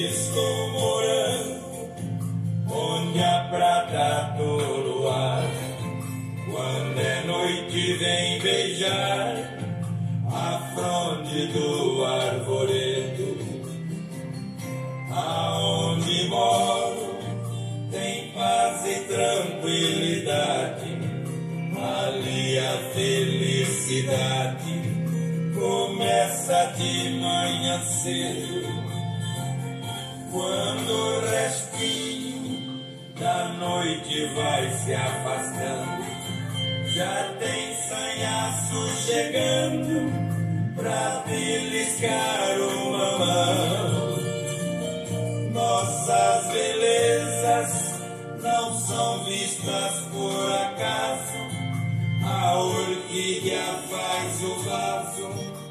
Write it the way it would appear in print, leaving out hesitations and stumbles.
Estou morando onde a prata do luar, quando é noite vem beijar a fronde do arvoredo. Aonde moro tem paz e tranquilidade, ali a felicidade começa de manhã cedo. Quando o restinho da noite vai se afastando, já tem sanhaço chegando pra beliscar uma mão. Nossas belezas não são vistas por acaso, a orquídea faz o vaso